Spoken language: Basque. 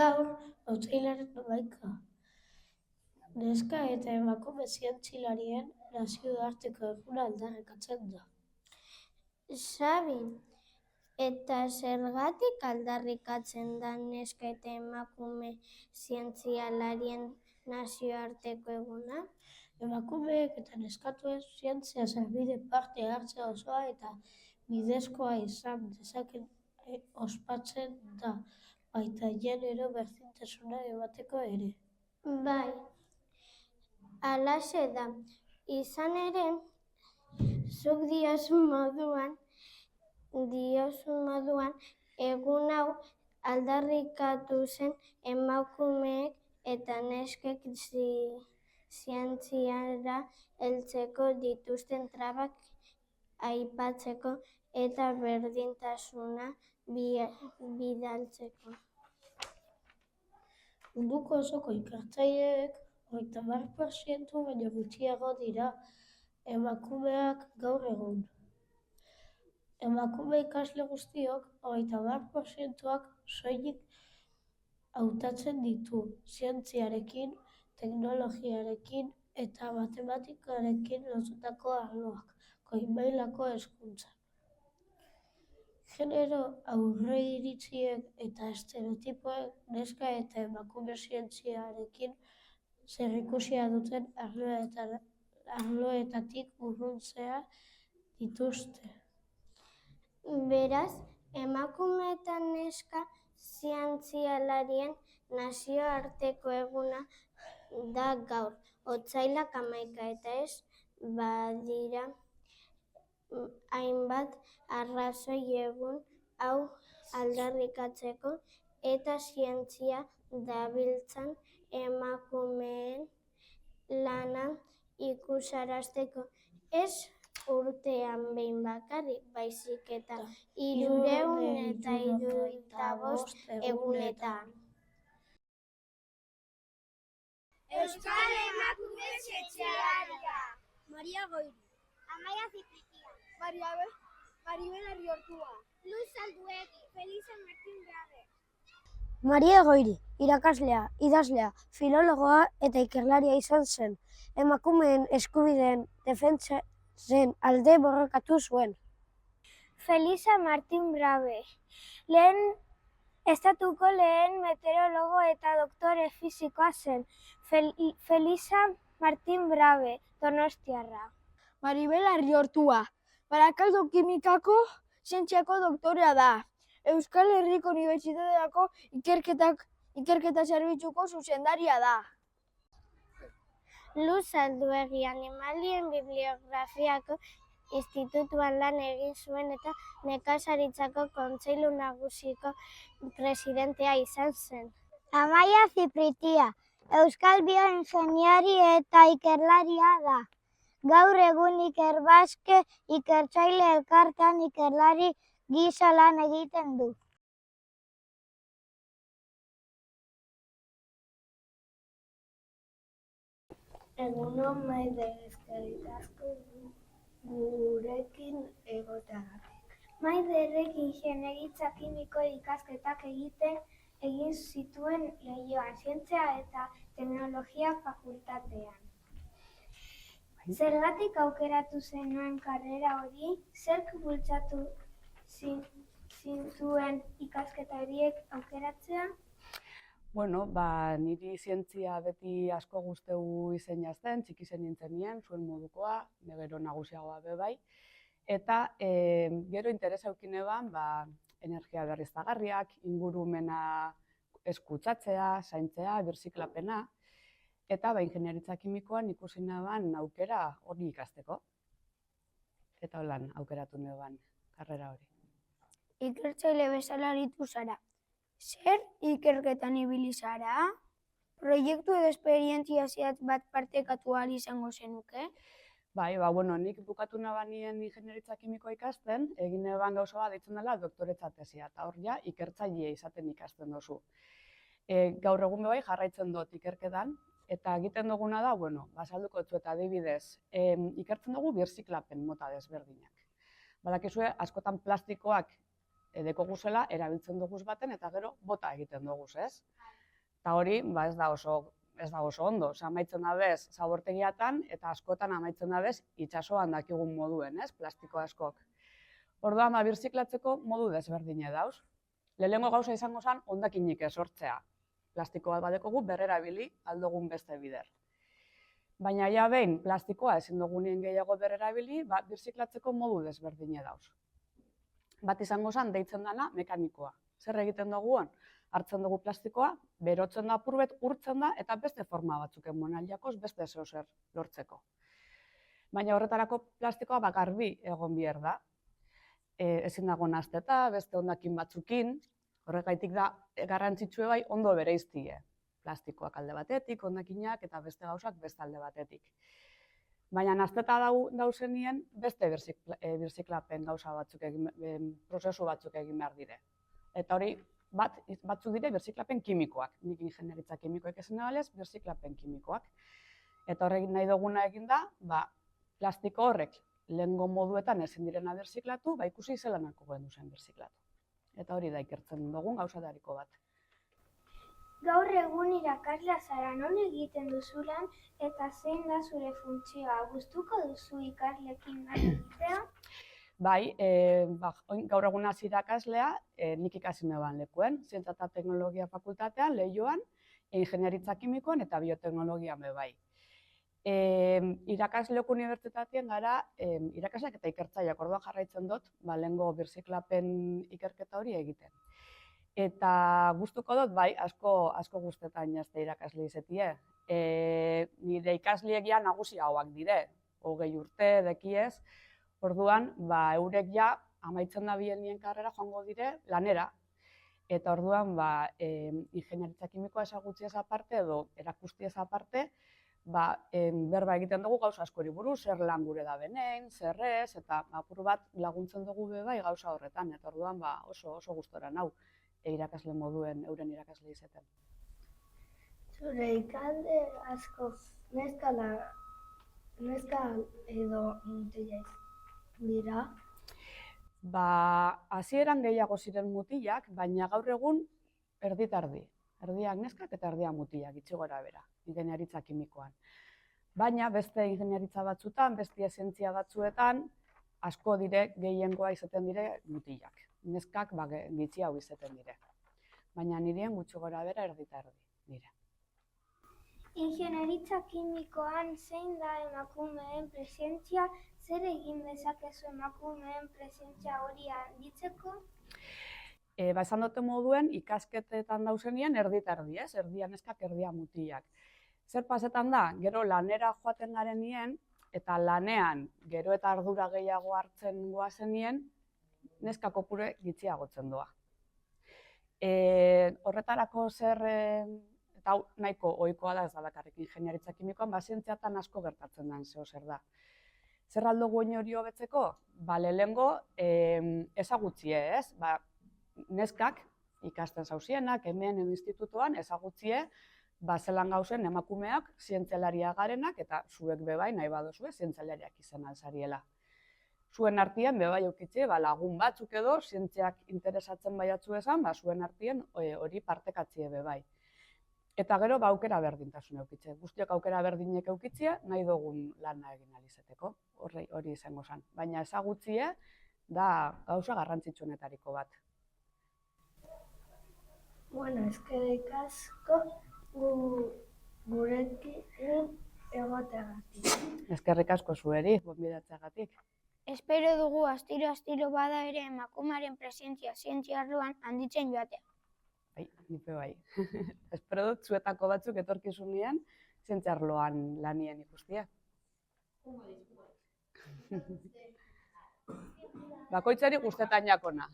Gaur, otsailaren 11. Neska eta emakume zientzialarien nazioarteko eguna aldarrikatzen da. Xabi, eta zergatik aldarrikatzen da neska eta emakume zientzialarien nazioarteko eguna? Emakumeek eta neskatoek zientzia sarbide parte hartzea osoa eta bidezkoa izan dezaken ospatzen da, baita genero berdintasuna emateko ere. Bai, halaxe da. Izan ere, zuk diozun moduan, egun hau aldarrikatu zen emakumeek eta neskek zientziara heltzeko dituzten trabak aipatzeko eta berdintasuna bidaltzeko. Munduko osoko ikertzaileek 30% baino gutxiago dira emakumeak gaur egun. Emakume ikasle guztiok 30%ak soilik hautatzen ditu zientziarekin, teknologiarekin eta matematikarekin lotutako arloak, goi-mailako hezkuntzan. Genero aurreiritziek eta estereotipoek neska eta emakume zientziarekin zerikusia duten arloetatik urruntzea dituzte. Beraz, emakume eta neska zientzialarien nazioarteko eguna da gaur, otsailak 11, eta ez badira hainbat arrazoi egun hau aldarrikatzeko eta zientzia dabiltzan emakumeen lana ikusarazteko. Ez urtean behin bakarrik, baizik eta 365 egunetan. Euskal Emakume Zientzialaria. Maria Goiri. Amaia Zipritia. Maribel Arriortua. Luz Alduegi. Felisa Martin Brabe. Maria Goiri, irakaslea, idazlea, filologoa eta ikerlaria izan zen. Emakumeen eskubideen defentsaren alde borrokatu zuen. Felisa Martin Brabe, estatuko lehen meteorologo eta doktore fisikoa zen. Felisa Martin Brabe, donostiarra. Maribel Arriortua, Barakaldo kimikako zientziako doktorea da. Euskal Herriko Unibertsitateako ikerketa zerbitzuko zuzendaria da. Luz Alduegi, animalien bibliografiako institutuan lan egin zuen eta nekazaritzako kontseilu nagusiko presidentea izan zen. Amaia Zipritia. Euskal bioingeniari eta ikerlaria da. Gaur egun Ikerbasque ikertzaile elkartean ikerlari gisa lan egiten du. Egunon Maider, eskerrik asko gurekin egoteagatik. Maiderrek ingeniaritza kimiko ikasketak egin zituen Leioan, zientzia eta teknologia fakultatean. Zergatik aukeratu zenuen karrera hori? Zerk bultzatu zintuen ikasketa horiek aukeratzea? Niri zientzia beti asko gustatu izen jazten, txiki zen nintzen nien, zuen modukoa, gero nagusiagoa be bai. Eta gero interesa eukin eban, energia berriztagarriak, ingurumena eskutsatzea, zaintzea, birziklapena, eta ingeniaritza kimikoan ikusi neban aukera hori ikasteko. Eta holan aukeratu neban karrera hori. Ikertzaile bezala aritu zara. Zer ikerketan ibili zara? Proiektu edo esperientzia zehatz bat partekatu ahal izango zenuke? Nik bukatu nabanien ingeniaritza kimikoa ikasten, egin eban gauza bat deitzen dela doktoretza tesia, eta hor ja ikertzaile izaten ikasten dozu. Gaur egun bai jarraitzen dut ikerketan, eta egiten duguna da, bazalduko dut eta adibidez, ikertzen dugu birziklapen mota desberdinak. Badakizue, askotan plastikoak dekoguzela erabiltzen duguz baten eta gero bota egiten duguz, ez? Eta hori ez da oso ondo, amaitzen dabez zabortegiatan eta askotan amaitzen dabez itsasoan dakigun moduen, plastiko askok. Orduan, birziklatzeko modu desberdine dauz. Lehenengo gauza izango zen hondakinik ez sortzea. Plastiko bat badekogu berrerabili aldogun beste bider. Baina ja behin plastikoa ezin dugunien gehiago berrerabili, birziklatzeko modu desberdine dauz. Bat izango zen deitzen dana mekanikoa. Zer egiten duguan? Hartzen dugu plastikoa, berotzen da apurbet, urtzen da, eta beste forma batzuk emonaldiakoz beste zeozer lortzeko. Baina horretarako plastikoa garbi egon behar da. Ezin dago nahasteta, beste hondakin batzukin, horregaitik da garrantzitsue bai ondo bereiztie. Plastikoak alde batetik, hondakinak eta beste gauzak beste alde batetik. Baina nahasteta dauzenien beste birziklapen gauza batzuk prozesu batzuk egin behar dire. Eta hori batzuk dire birziklapen kimikoak. Nik ingenieritza kimikoek esan nabalez, birziklapen kimikoak. Eta horrek nahi duguna egin da, plastiko horrek lehengo moduetan ezin direna birziklatu, ikusi zelanako gendu zen birziklatu. Eta hori da ikertzen dugun gauzatariko bat. Gaur egun irakaslea zara, non egiten duzu lan eta zein da zure funtzioa? Gustuko duzu ikasleekin lan egitea? Bai, gaur egun hasi irakaslea, nik ikasi neban lekuen, Zientzia eta Teknologia Fakultatean, Leioan, Ingenieritza Kimikoan eta Bioteknologian bai. Irakasleok unibertsitatean gara, irakasleak eta ikertzaileak orduan jarraitzen dut, lehengo birziklapen ikerketa hori egiten. Eta gustuko dut, bai, asko gustetan jazte irakasle izetie. Nire ikasleek ja nagusiagoak dire, 20 urte dekiez, orduan, eurek ja amaitzen da bienien karrera joango dire lanera. Eta orduan, ingenieritza kimikoa ezagutziez aparte edo erakustiez aparte, berba egiten dugu gauza askori buruz, zer lan gure da benein, zer ez, eta apur bat laguntzen dugu bai gauza horretan. Eta orduan oso gustora nau irakasle moduen euren irakasle izeten. Zure ikasle asko neska edo mutilak dira? Hasieran gehiago ziren mutilak, baina gaur egun erdi-tardi. Erdiak neskak eta erdiak mutilak, itxi gora bera, ingenieritza kimikoan. Baina beste ingenieritza batzuetan, beste zientzia batzuetan, asko dire, gehiengoa izaten dire mutilak. Neskak gitxi hau izaten dire. Baina nirien gutxi gora bera erdi-tardi dire. Ingenieritza kimikoan zein da emakumeen presentzia, zer egin dezakezu emakumeen presentzia hori handitzeko? Esan dute moduen ikasketetan dauzenien erdi-tardi, erdia neskak, erdia mutilak. Zer pasetan da, gero lanera joaten garenien, eta lanean gero eta ardura gehiago hartzen goazenien, neska kopure gitxiagotzen doa. Horretarako zer, eta hau nahiko ohikoa da ez da bakarrik ingenieritza kimikoan, zientziatan asko gertatzen den zeo zer da. Zer aldo guen hori hobetzeko? Lehengo ezagutzie, neskak ikasten zauzienak, hemen edo institutoan ezagutzie, zelan gauzen emakumeak zientzialaria garenak eta zuek bebai nahi badozue zientzialariak izan alzariela. Zuen artien bebai eukitze lagun batzuk edo zientziak interesatzen baiatzu esan, zuen artien hori partekatzie bebai. Eta gero aukera berdintasun eukitze. Guztiok aukera berdinek eukitzea nahi dugun lana egin alizeteko, hori izango zen. Baina ezagutzie da gauza garrantzitsuenetariko bat. Bueno, eskerrik asko gurekin egoteagatik. Eskerrik asko zueri, gonbidatzeagatik. Espero dugu astiro bada ere emakumearen presentzia zientzia arloan handitzen joatea. Bai, nipe bai. Espero dut zuetako batzuk etorkizunean zientzia arloan lanien ikustia. Bakoitzari gustetan jakona.